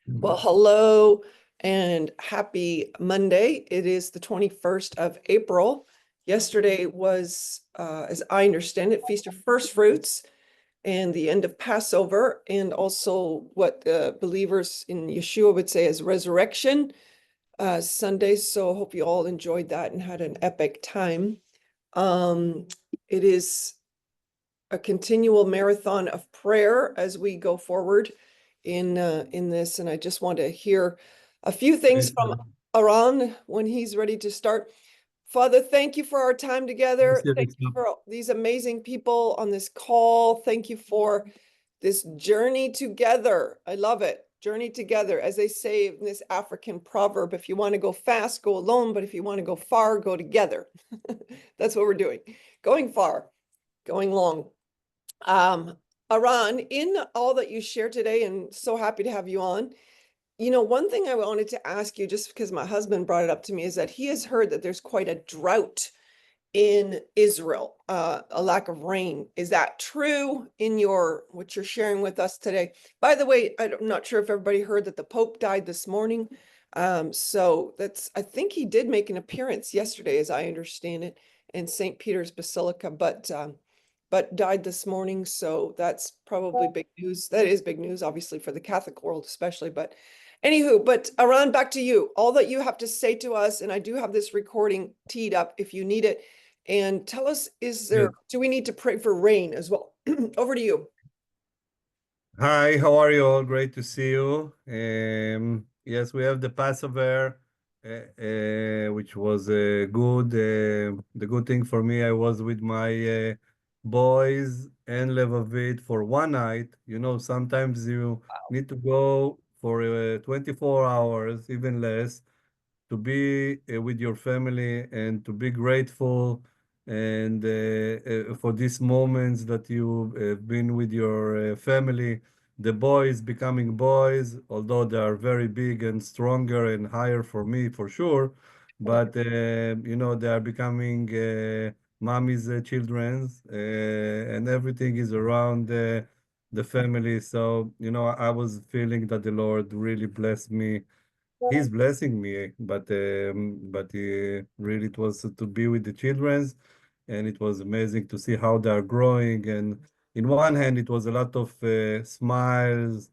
Well, hello and happy Monday. It is the 21st of April. Yesterday was, as I understand it, Feast of First Fruits and the end of Passover, and also what believers in Yeshua would say is Resurrection Sunday. So I hope you all enjoyed that and had an epic time. It is a continual marathon of prayer as we go forward in this, and I just want to hear a few things from Eran when he's ready to start. Father, thank you for our time together. Thank you for these amazing people on this call. Thank you for this journey together. I love it. Journey together. As they say in this African proverb, if you want to go fast, go alone, but if you want to go far, go together. That's what we're doing. Going far, going long. Eran, in all that you shared today, and so happy to have you on. One thing I wanted to ask you, just because my husband brought it up to me, is that he has heard that there's quite a drought in Israel, a lack of rain. Is that true in what you're sharing with us today? By the way, I'm not sure if everybody heard that the Pope died this morning. So I think he did make an appearance yesterday, as I understand it, in St. Peter's Basilica, but died this morning. So that's probably big news. That is big news, obviously, for the Catholic world, especially. But anywho, Eran, back to you. All that you have to say to us, and I do have this recording teed up if you need it. And tell us, do we need to pray for rain as well? Over to you. Hi, how are you all? Great to see you. Yes, we have the Passover, which was good. The good thing for me, I was with my boys and Levavit for one night. Sometimes you need to go for 24 hours, even less, to be with your family and to be grateful and for these moments that you've been with your family. The boys becoming boys, although they are very big and stronger and higher for me for sure, but they are becoming mommy's children's, and everything is around the family. So I was feeling that the Lord really blessed me. He's blessing me, but really it was to be with the childrens, and it was amazing to see how they are growing. And in one hand, it was a lot of smiles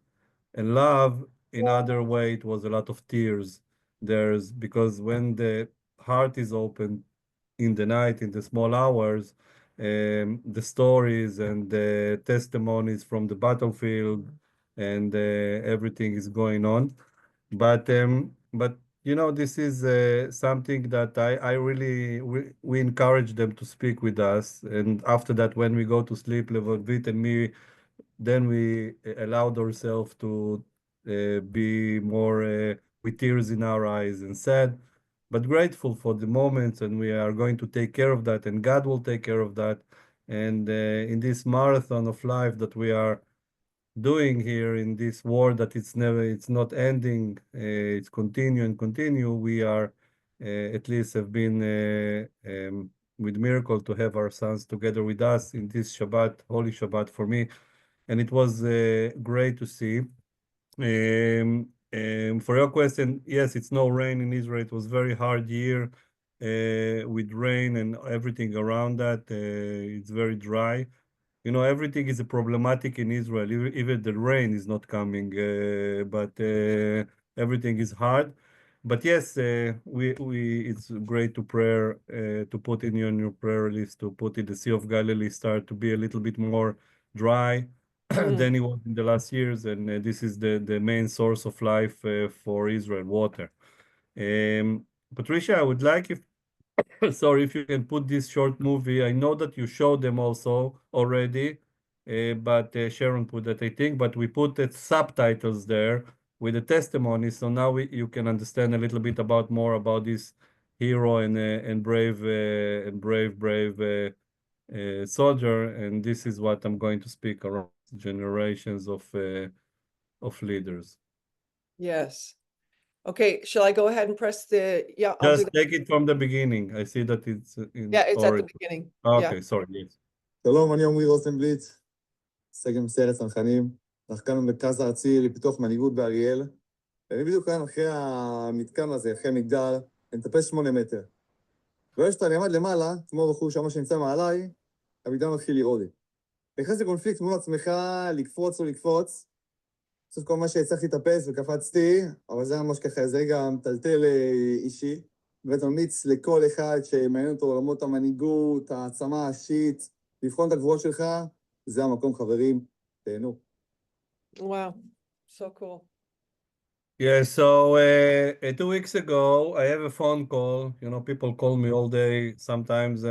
and love. In other way, it was a lot of tears. Because when the heart is open in the night, in the small hours, the stories and the testimonies from the battlefield and everything is going on. But this is something that I really we encourage them to speak with us, and after that, when we go to sleep, Levovit and me, then we allowed ourselves to be more with tears in our eyes and sad, but grateful for the moments, and we are going to take care of that, and God will take care of that, and in this marathon of life that we are doing here in this war that it's not ending, it's continue and continue. We are at least have been with miracle to have our sons together with us in this Shabbat, Holy Shabbat for me, and it was great to see. For your question, yes, it's no rain in Israel. It was very hard year with rain and everything around that. It's very dry. Everything is a problematic in Israel. Even the rain is not coming, but everything is hard. But yes, it's great to prayer to put in your prayer list, to put in the Sea of Galilee start to be a little bit more dry than it was in the last years, and this is the main source of life for Israel, water. Patricia, I would like if sorry, if you can put this short movie. I know that you showed them also already, but Sharon put that, I think, but we put the subtitles there with the testimony. So now you can understand a little bit more about this hero and brave soldier. And this is what I'm going to speak around generations of leaders. Yes. Okay, shall I go ahead and press yeah, I'll just take it from the beginning. I see that it's it's at the beginning. Okay, sorry, yes. שלום, אני עמרי רוזנבליץ, סגן בסיירת צנחנים, שחקן במרכז הארצי לפיתוח מנהיגות באריאל. אני בדיוק כאן אחרי המתקן הזה, אחרי מגדל, אני מטפס 8 מטר. ואיך שאתה נעמד למעלה, כמו בחור שם שנמצא מעליי, המגדל מתחיל לרעוד. נכנס לקונפליקט מול עצמך, לקפוץ או לקפוץ. בסוף כל מה שהצלחתי לטפס וקפצתי, אבל זה ממש ככה, זה רגע מטלטל אישי. באמת ממליץ לכל אחד שמעניין אותו עולמות המנהיגות, העצמה האישית, לבחון את הגבוהות שלך, זה המקום, חברים, תהנו. Wow, so cool. Yeah, so 2 weeks ago, I have a phone call. You know, people call me all day. Sometimes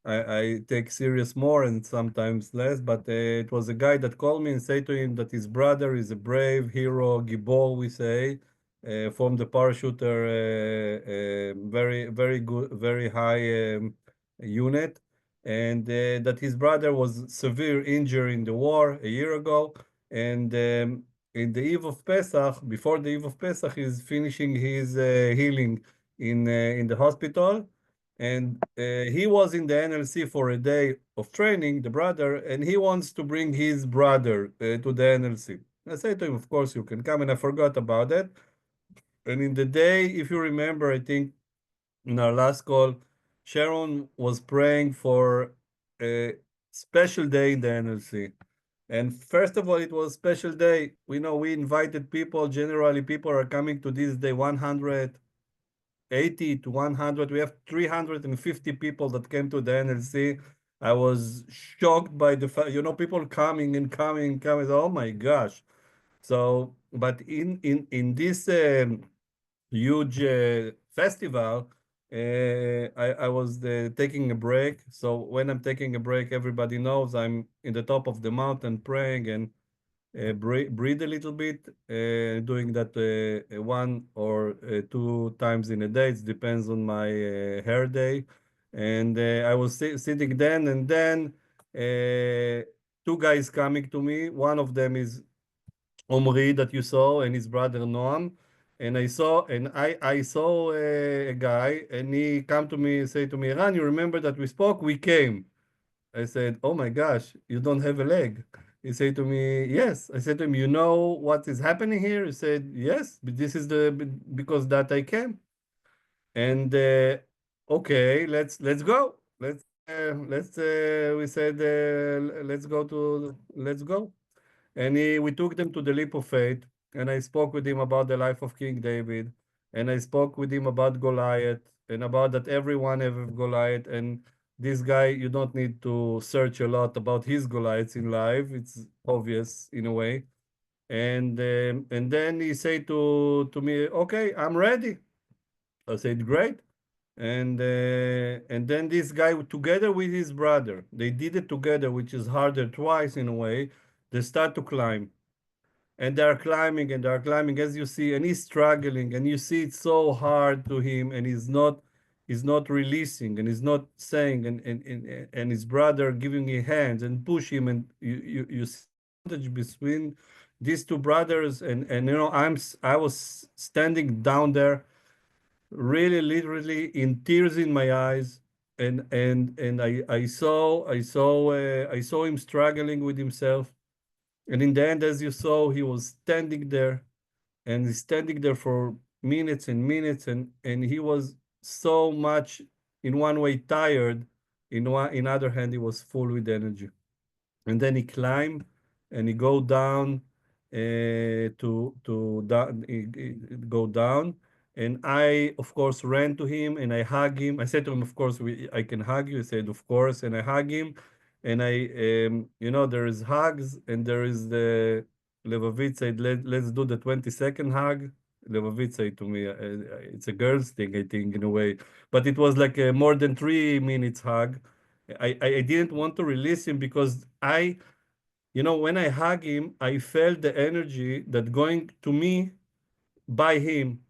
I take serious more and sometimes less. But it was a guy that called me and said to him that his brother is a brave hero, gibor, we say, from the parachuter, very, very good, very high unit, and that his brother was severe injured in the war a year ago, and in the eve of Pesach, before the eve of Pesach, he's finishing his healing in the hospital, and he was in the NLC for a day of training, the brother, and he wants to bring his brother to the NLC. I said to him, of course you can come, and I forgot about it. And in the day, if you remember, I think in our last call, Sharon was praying for a special day in the NLC. And first of all, it was a special day. We know we invited people. Generally, people are coming to this day 180 to 100. We have 350 people that came to the NLC. I was shocked by the fact, you know, people coming and coming and coming. Oh my gosh. So, but in this huge festival, I was taking a break. So when I'm taking a break, everybody knows I'm in the top of the mountain praying and breathe a little bit, doing that 1 or 2 times in a day. It depends on my hair day. And I was sitting then, and then 2 guys coming to me. One of them is Omri that you saw, and his brother Noam. And I saw a guy, and he come to me and say to me, Eran, you remember that we spoke? We came. I said, oh my gosh, you don't have a leg. He said to me, yes. I said to him, you know what is happening here? He said, yes, but this is because that I came. And okay, let's go. We said, let's go. And we took them to the leap of faith, and I spoke with him about the life of King David, and I spoke with him about Goliath, and about that everyone have Goliath, and this guy, you don't need to search a lot about his Goliaths in life. It's obvious in a way. And then he said to me, okay, I'm ready. I said, great. And then this guy, together with his brother, they did it together, which is harder twice in a way. They start to climb, and they're climbing and they're climbing, as you see, and he's struggling, and you see it's so hard to him, and he's not releasing, and he's not saying, and his brother giving him hands and push him, and you see the bondage between these two brothers, and you know, I was standing down there, really literally in tears in my eyes, and I saw him struggling with himself. And in the end, as you saw, he was standing there, and he's standing there for minutes and minutes, and he was so much, in one way, tired. In other hand, he was full with energy. And then he climbed, and he go down to down, go down. And I, of course, ran to him and I hug him. I said to him, of course, I can hug you. He said, of course, and I hug him. And there is hugs, and there is the Levavit said, let's do the 20-second hug. Levavit said to me, it's a girl's thing, I think, in a way, but it was like a more than 3 minutes hug. I didn't want to release him because when I hug him, I felt the energy that going to me by him.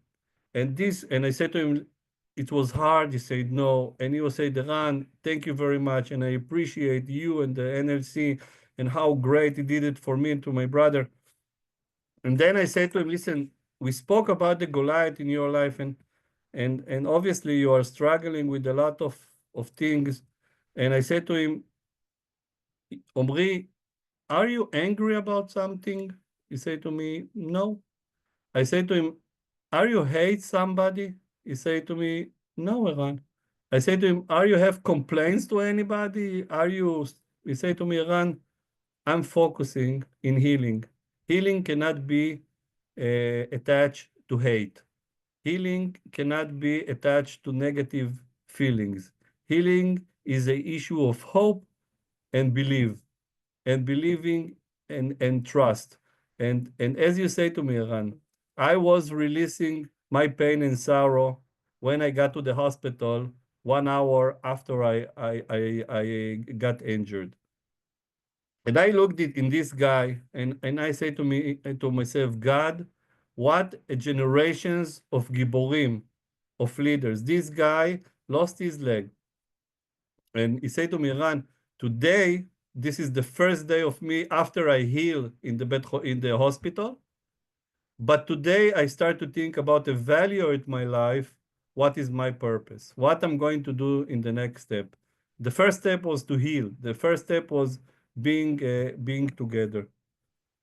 And I said to him, it was hard. He said no. And he was saying, Ran, thank you very much. And I appreciate you and the NLC and how great he did it for me and to my brother. And then I said to him, listen, we spoke about the Goliath in your life, and obviously you are struggling with a lot of things. And I said to him, Omri, are you angry about something? He said to me, no. I say to him, are you hate somebody? He say to me, no, Eran. I say to him, are you have complaints to anybody? He say to me, Eran, I'm focusing in healing. Healing cannot be attached to hate. Healing cannot be attached to negative feelings. Healing is an issue of hope and believing and trust. And as you say to me, Eran, I was releasing my pain and sorrow when I got to the hospital 1 hour after I got injured. And I looked in this guy and I say to myself, God, what a generations of giborim, of leaders. This guy lost his leg. And he said to me, Ran, today, this is the first day of me after I heal in the hospital. But today I start to think about the value of my life. What is my purpose? What I'm going to do in the next step. The first step was to heal. The first step was being together.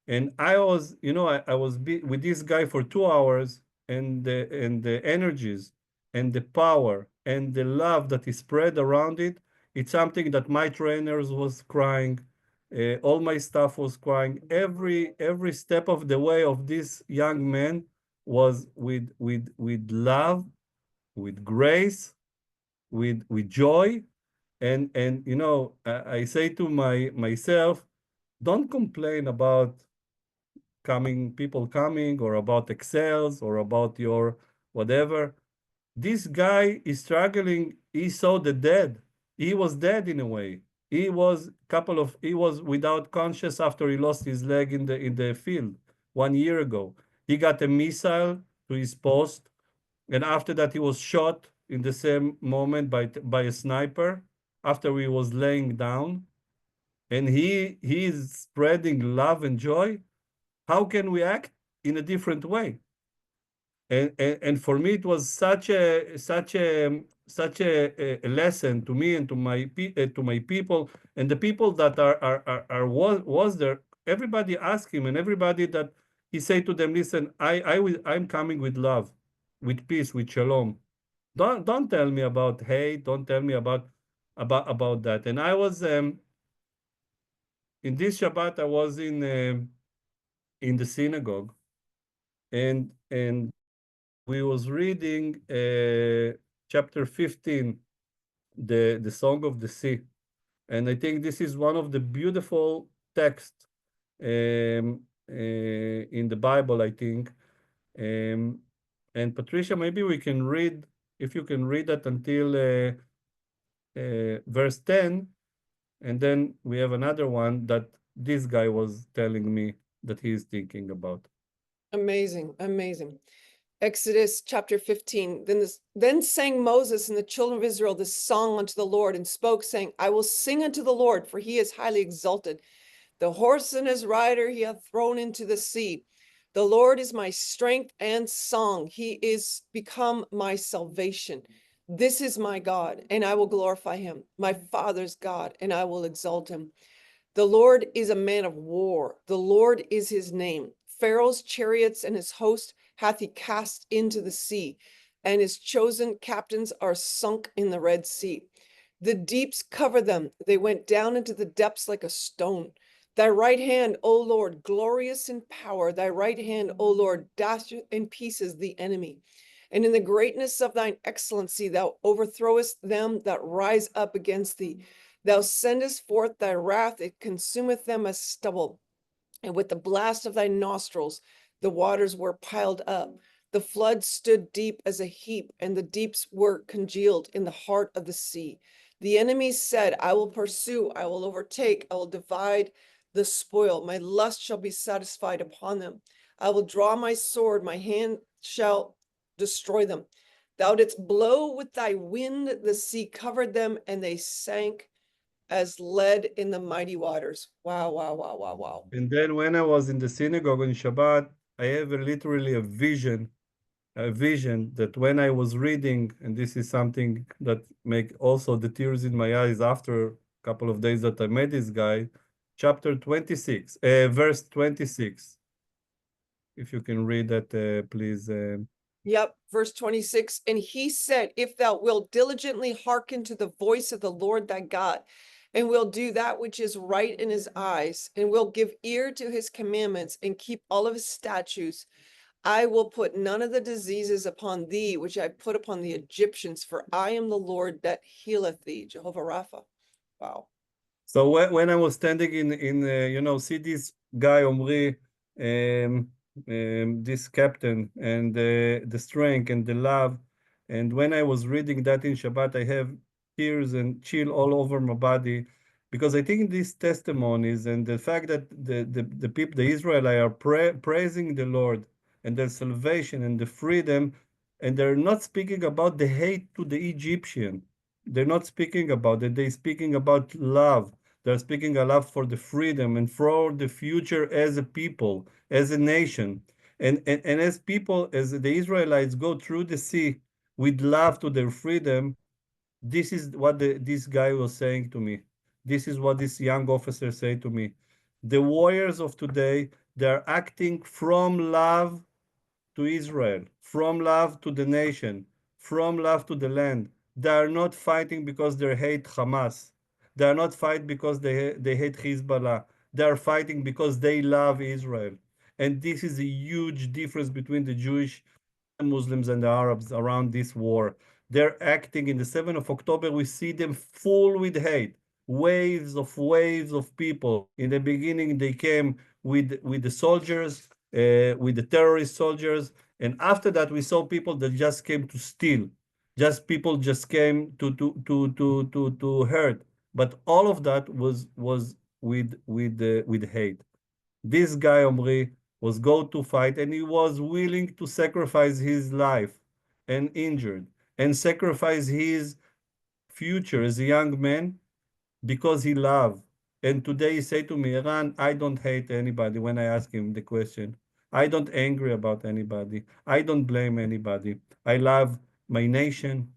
And I was, I was with this guy for 2 hours, and the energies and the power and the love that is spread around it. It's something that my trainers was crying, all my staff was crying. Every step of the way of this young man was with love, with grace, with joy, and I say to myself, don't complain about people coming, or about Excels, or about your whatever. This guy is struggling. He saw the dead. He was dead in a way. He was without conscious after he lost his leg in the field 1 year ago. He got a missile to his post, and after that he was shot in the same moment by a sniper after he was laying down. And he is spreading love and joy. How can we act in a different way? And for me, it was such a lesson to me and to my people, and the people that was there. Everybody asked him, and everybody that he said to them, listen, I'm coming with love, with peace, with shalom. Don't tell me about hate. Don't tell me about that. And I was in this Shabbat, I was in the synagogue, and we was reading chapter 15, the Song of the Sea. And I think this is one of the beautiful texts in the Bible, I think. And Patricia, maybe we can read, if you can read that until verse 10, and then we have another one that this guy was telling me that he is thinking about. Amazing, amazing. Exodus chapter 15. Then sang Moses and the children of Israel this song unto the Lord, and spoke, saying, I will sing unto the Lord, for he is highly exalted. The horse and his rider he hath thrown into the sea. The Lord is my strength and song. He is become my salvation. This is my God, and I will glorify him, my father's God, and I will exalt him. The Lord is a man of war. The Lord is his name. Pharaoh's chariots and his host hath he cast into the sea, and his chosen captains are sunk in the Red Sea. The deeps cover them. They went down into the depths like a stone. Thy right hand, O Lord, glorious in power. Thy right hand, O Lord, dasheth in pieces the enemy. And in the greatness of thine excellency, thou overthrowest them that rise up against thee. Thou sendest forth thy wrath, it consumeth them as stubble. And with the blast of thy nostrils, the waters were piled up. The flood stood deep as a heap, and the deeps were congealed in the heart of the sea. The enemies said, I will pursue, I will overtake, I will divide the spoil. My lust shall be satisfied upon them. I will draw my sword, my hand shall destroy them. Thou didst blow with thy wind, the sea covered them, and they sank as lead in the mighty waters. Wow, wow, wow, wow, wow. And then when I was in the synagogue on Shabbat, I have literally a vision that when I was reading, and this is something that make also the tears in my eyes after a couple of days that I met this guy, chapter 26, verse 26. If you can read that, please. Yep, verse 26. And he said, if thou wilt diligently hearken to the voice of the Lord thy God, and will do that which is right in his eyes, and will give ear to his commandments, and keep all of his statutes, I will put none of the diseases upon thee, which I put upon the Egyptians, for I am the Lord that healeth thee. Jehovah Rapha. Wow. So when I was standing see this guy Omri, this captain, and the strength and the love, and when I was reading that in Shabbat, I have tears and chill all over my body, because I think these testimonies and the fact that the people, the Israelites, are praising the Lord and their salvation and the freedom, and they're not speaking about the hate to the Egyptian. They're not speaking about it. They're speaking about love. They're speaking a lot for the freedom and for the future as a people, as a nation. And as people, as the Israelites go through the sea with love to their freedom, this is what this guy was saying to me. This is what this young officer said to me. The warriors of today, they're acting from love to Israel, from love to the nation, from love to the land. They are not fighting because they hate Hamas. They are not fighting because they hate Hezbollah. They are fighting because they love Israel. And this is a huge difference between the Jewish Muslims and the Arabs around this war. They're acting in the 7th of October. We see them full with hate, waves of people. In the beginning, they came with the soldiers, with the terrorist soldiers. And after that, we saw people that just came to steal. Just people just came to hurt. But all of that was with hate. This guy, Omri, was go to fight, and he was willing to sacrifice his life and injured and sacrifice his future as a young man because he loved. And today he said to me, Eran, I don't hate anybody when I ask him the question. I don't angry about anybody. I don't blame anybody. I love my nation.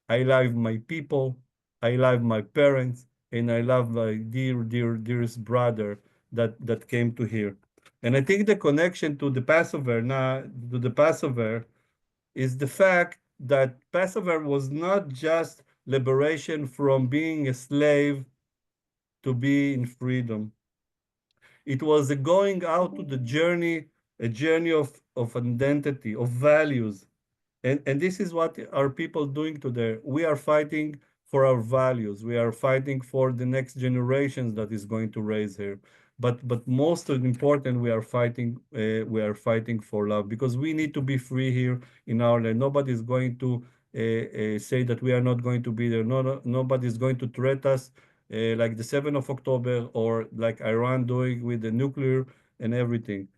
I love my people. I love my parents. And I love my dearest brother that came to here. And I think the connection to the Passover, now to the Passover, is the fact that Passover was not just liberation from being a slave to be in freedom. It was a going out to the journey, a journey of identity, of values. And this is what our people doing today. We are fighting for our values. We are fighting for the next generations that is going to raise here. But most important, we are fighting for love, because we need to be free here in our land. Nobody is going to say that we are not going to be there. Nobody is going to threat us like the 7th of October, or like Iran doing with the nuclear and everything.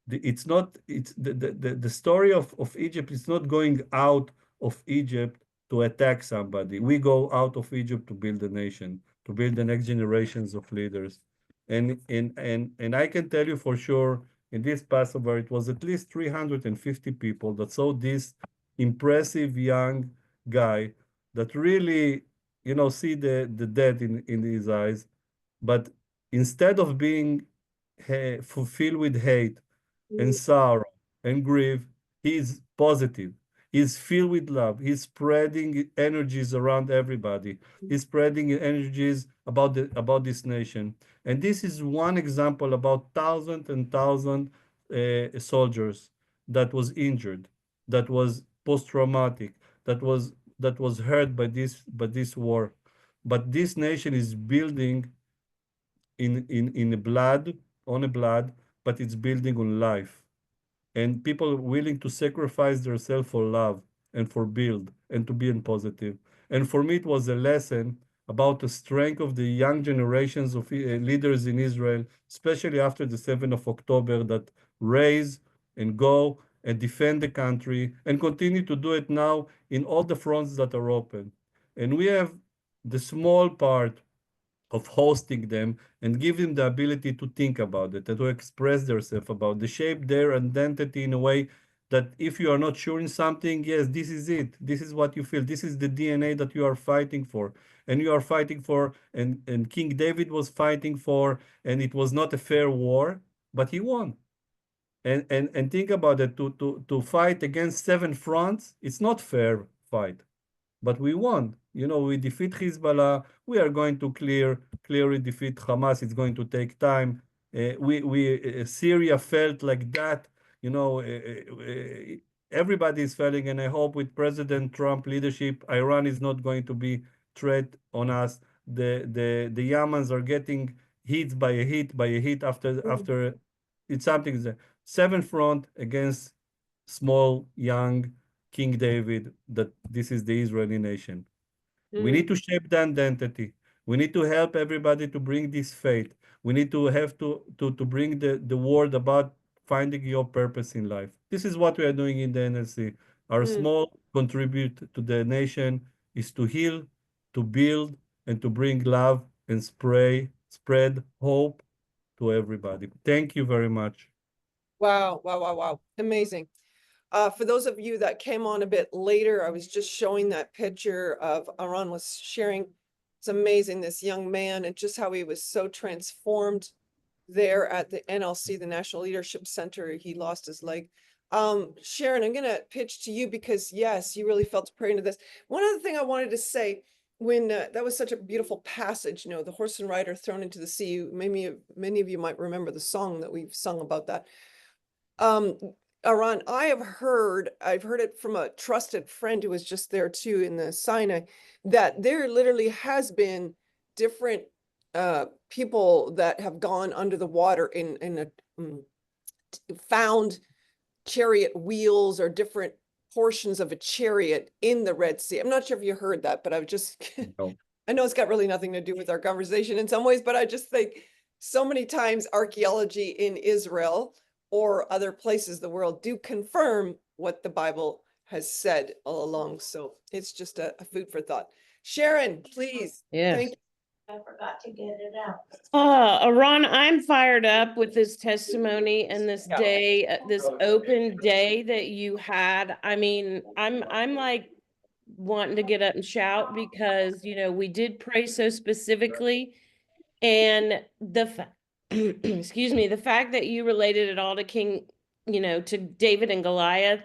It's not, it's the story of Egypt is not going out of Egypt to attack somebody. We go out of Egypt to build a nation, to build the next generations of leaders. And I can tell you for sure, in this Passover, it was at least 350 people that saw this impressive young guy that really, see the death in his eyes. But instead of being fulfilled with hate and sorrow and grief, he's positive. He's filled with love. He's spreading energies around everybody. He's spreading energies about this nation. And this is one example about thousands and thousands soldiers that was injured, that was post-traumatic, that was hurt by this war. But this nation is building in a blood, on a blood, but it's building on life. And people willing to sacrifice themselves for love and for build and to be in positive. And for me, it was a lesson about the strength of the young generations of leaders in Israel, especially after the 7th of October, that raise and go and defend the country and continue to do it now in all the fronts that are open. And we have the small part of hosting them and give them the ability to think about it and to express themselves about, to shape their identity in a way that if you are not sure in something, yes, this is it. This is what you feel. This is the DNA that you are fighting for. And you are fighting for, and King David was fighting for, and it was not a fair war, but he won. And think about it, to fight against 7 fronts, it's not fair fight, but we won. You know, we defeat Hezbollah. We are going to clearly defeat Hamas. It's going to take time. Syria felt like that. You know, everybody is feeling, and I hope with President Trump leadership, Iran is not going to be threat on us. The Yemens are getting hit by a hit after it's something. 7 front against small young King David, that this is the Israeli nation. We need to shape the identity. We need to help everybody to bring this faith. We need to have to bring the word about finding your purpose in life. This is what we are doing in the NLC. Our small contribute to the nation is to heal, to build, and to bring love and spread hope to everybody. Thank you very much. Wow, wow, wow, wow. Amazing. For those of you that came on a bit later, I was just showing that picture of Eran was sharing. It's amazing, this young man, and just how he was so transformed there at the NLC, the National Leadership Center. He lost his leg. Sharon, I'm gonna pitch to you because yes, you really felt to pray into this. One other thing I wanted to say, when that was such a beautiful passage, you know, the horse and rider thrown into the sea. Many of you might remember the song that we've sung about that. Eran, I've heard it from a trusted friend who was just there too in the Sinai, that there literally has been different people that have gone under the water found chariot wheels or different portions of a chariot in the Red Sea. I'm not sure if you heard that, but I've just No. I know it's got really nothing to do with our conversation in some ways, but I just think so many times archaeology in Israel or other places in the world do confirm what the Bible has said all along. So it's just a food for thought. Sharon, please. Yes. Thank you. I forgot to get it out. Eran, I'm fired up with this testimony and this Yeah. day, this open day that you had. I mean, I'm like wanting to get up and shout because, you know, we did pray so specifically, and excuse me, the fact that you related it all to to David and Goliath.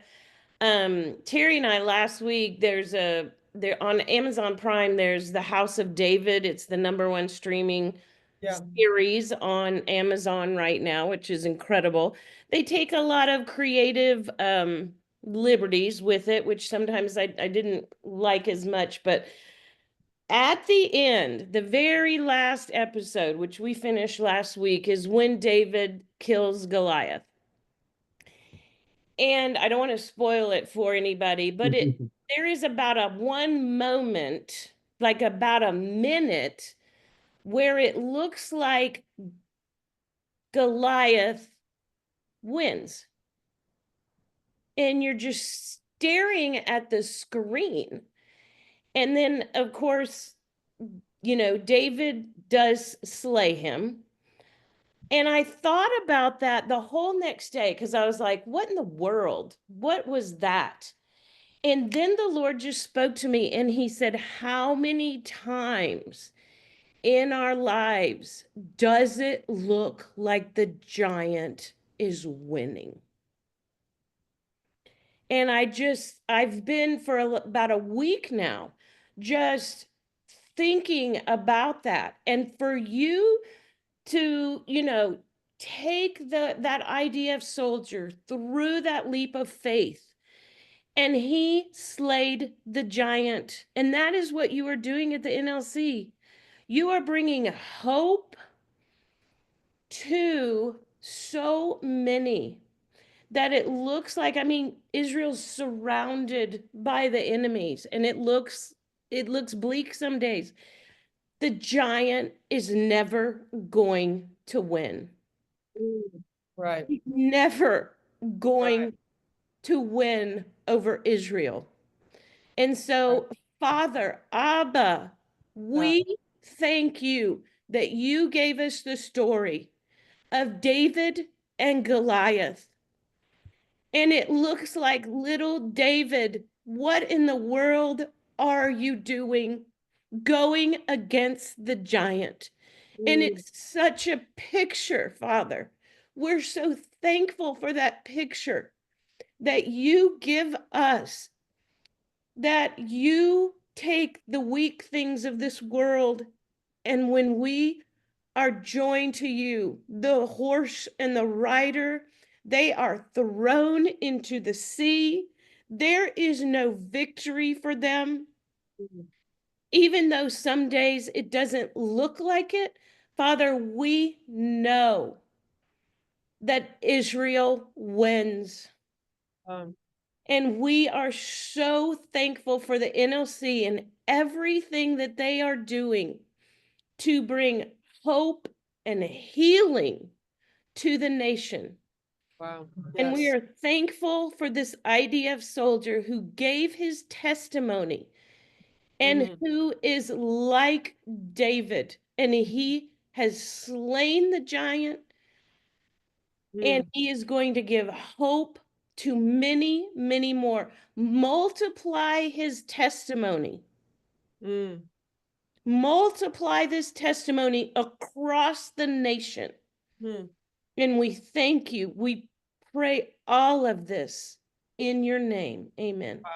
Terry and I last week, there on Amazon Prime, there's The House of David. It's the #1 streaming series on Amazon right now, which is incredible. They take a lot of creative liberties with it, which sometimes I didn't like as much, but at the end, the very last episode, which we finished last week, is when David kills Goliath. And I don't want to spoil it for anybody, but there is about a one moment, like about a minute, where it looks like Goliath wins. And you're just staring at the screen. And then, of course, you know, David does slay him. And I thought about that the whole next day because I was like, what in the world? What was that? And then the Lord just spoke to me and he said, how many times in our lives does it look like the giant is winning? And I've been for about a week now, just thinking about that. And for you to, you know, take that IDF soldier through that leap of faith, and he slayed the giant. And that is what you are doing at the NLC. You are bringing hope to so many that it looks like, I mean, Israel's surrounded by the enemies, and it looks bleak some days. The giant is never going to win. Right. Never going to win over Israel. And so, Father, Abba, we thank you that you gave us the story of David and Goliath. And it looks like little David, what in the world are you doing going against the giant? And it's such a picture, Father. We're so thankful for that picture that you give us, that you take the weak things of this world, and when we are joined to you, the horse and the rider, they are thrown into the sea. There is no victory for them. Even though some days it doesn't look like it, Father, we know that Israel wins. And we are so thankful for the NLC and everything that they are doing to bring hope and healing to the nation. Wow. And we Yes. are thankful for this IDF soldier who gave his testimony and Mhm. who is like David, and he has slain the giant, and Mm. he is going to give hope to many, many more. Multiply his testimony. Mm. Multiply this testimony across the nation. Mm. And we thank you. We pray all of this in your name. Amen. Wow.